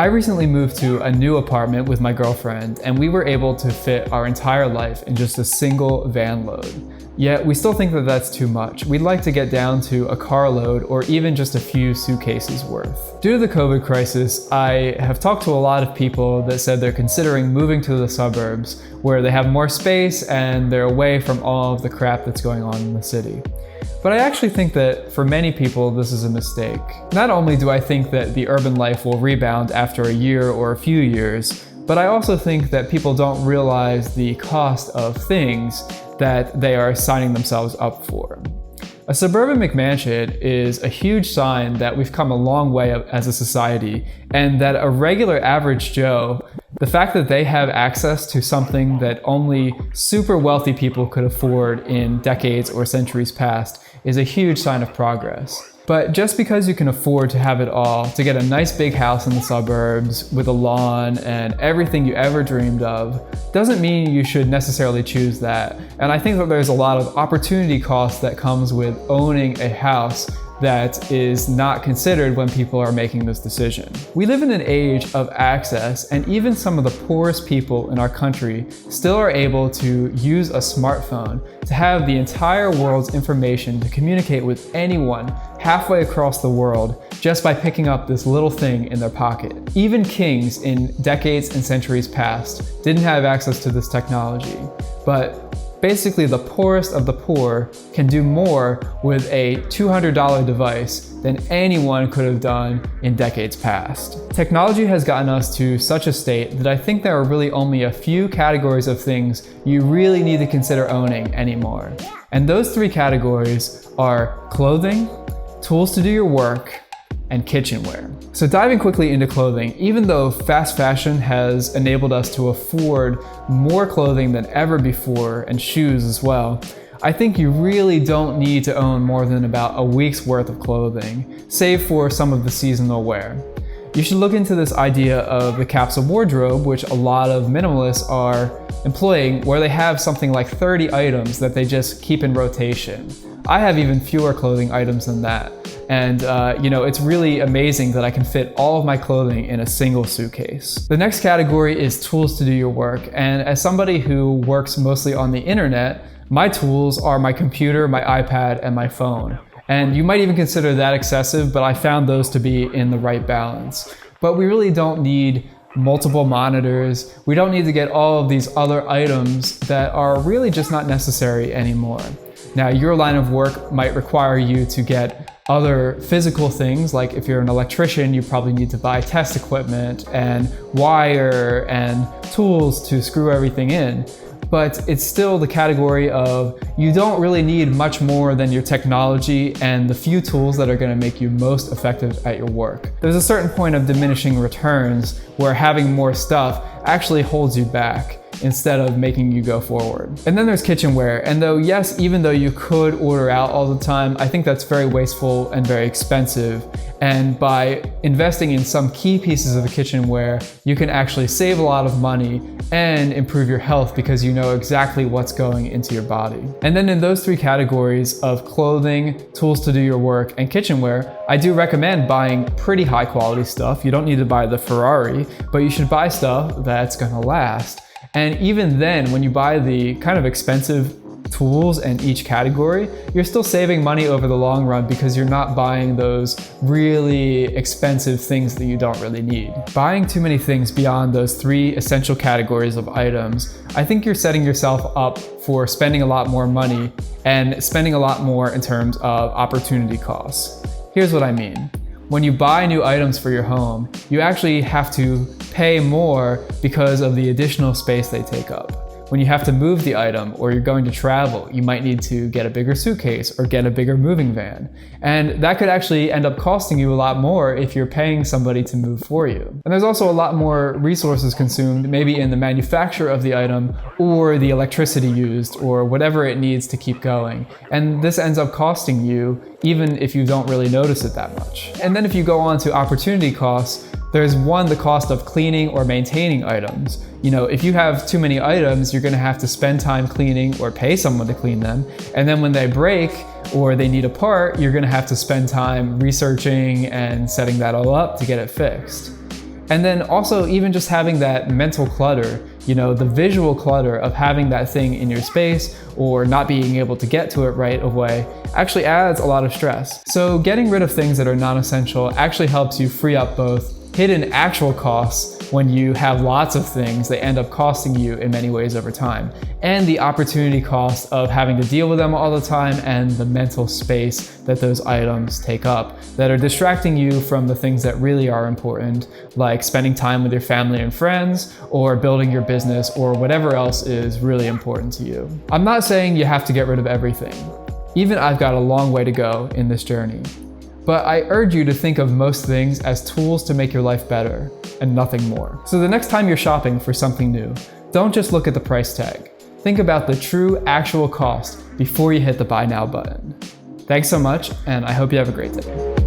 I recently moved to a new apartment with my girlfriend, and we were able to fit our entire life in just a single van load. Yet we still think that that's too much. We'd like to get down to a carload or even just a few suitcases worth. Due to the COVID crisis, I have talked to a lot of people that said they're considering moving to the suburbs where they have more space and they're away from all of the crap that's going on in the city. But I actually think that for many people, this is a mistake. Not only do I think that the urban life will rebound after a year or a few years, but I also think that people don't realize the cost of things that they are signing themselves up for. A suburban McMansion is a huge sign that we've come a long way as a society, and that a regular average Joe, the fact that they have access to something that only super wealthy people could afford in decades or centuries past, is a huge sign of progress. But just because you can afford to have it all, to get a nice big house in the suburbs with a lawn and everything you ever dreamed of, doesn't mean you should necessarily choose that. And I think that there's a lot of opportunity cost that comes with owning a house that is not considered when people are making this decision. We live in an age of access, and even some of the poorest people in our country still are able to use a smartphone to have the entire world's information to communicate with anyone halfway across the world just by picking up this little thing in their pocket. Even kings in decades and centuries past didn't have access to this technology, but basically the poorest of the poor can do more with a $200 device than anyone could have done in decades past. Technology has gotten us to such a state that I think there are really only a few categories of things you really need to consider owning anymore. And those three categories are clothing, tools to do your work, and kitchenware. So diving quickly into clothing, even though fast fashion has enabled us to afford more clothing than ever before, and shoes as well, I think you really don't need to own more than about a week's worth of clothing, save for some of the seasonal wear. You should look into this idea of the capsule wardrobe, which a lot of minimalists are employing, where they have something like 30 items that they just keep in rotation. I have even fewer clothing items than that. And it's really amazing that I can fit all of my clothing in a single suitcase. The next category is tools to do your work. And as somebody who works mostly on the internet, my tools are my computer, my iPad, and my phone. And you might even consider that excessive, but I found those to be in the right balance. But we really don't need multiple monitors. We don't need to get all of these other items that are really just not necessary anymore. Now, your line of work might require you to get other physical things, like if you're an electrician, you probably need to buy test equipment and wire and tools to screw everything in. But it's still the category of you don't really need much more than your technology and the few tools that are going to make you most effective at your work. There's a certain point of diminishing returns where having more stuff actually holds you back instead of making you go forward. And then there's kitchenware. And even though you could order out all the time, I think that's very wasteful and very expensive. And by investing in some key pieces of the kitchenware, you can actually save a lot of money and improve your health because you know exactly what's going into your body. And then in those three categories of clothing, tools to do your work, and kitchenware, I do recommend buying pretty high quality stuff. You don't need to buy the Ferrari, but you should buy stuff that's gonna last. And even then, when you buy the kind of expensive tools in each category, you're still saving money over the long run because you're not buying those really expensive things that you don't really need. Buying too many things beyond those three essential categories of items, I think you're setting yourself up for spending a lot more money and spending a lot more in terms of opportunity costs. Here's what I mean. When you buy new items for your home, you actually have to pay more because of the additional space they take up. When you have to move the item or you're going to travel, you might need to get a bigger suitcase or get a bigger moving van. And that could actually end up costing you a lot more if you're paying somebody to move for you. And there's also a lot more resources consumed, maybe in the manufacture of the item or the electricity used or whatever it needs to keep going. And this ends up costing you even if you don't really notice it that much. And then if you go on to opportunity costs, there's the cost of cleaning or maintaining items. If you have too many items, you're gonna have to spend time cleaning or pay someone to clean them. And then when they break or they need a part, you're gonna have to spend time researching and setting that all up to get it fixed. And then also even just having that mental clutter, the visual clutter of having that thing in your space or not being able to get to it right away actually adds a lot of stress. So getting rid of things that are non-essential actually helps you free up both hidden actual costs when you have lots of things that end up costing you in many ways over time, and the opportunity cost of having to deal with them all the time and the mental space that those items take up that are distracting you from the things that really are important, like spending time with your family and friends or building your business or whatever else is really important to you. I'm not saying you have to get rid of everything. Even I've got a long way to go in this journey. But I urge you to think of most things as tools to make your life better and nothing more. So the next time you're shopping for something new, don't just look at the price tag. Think about the true actual cost before you hit the buy now button. Thanks so much, and I hope you have a great day.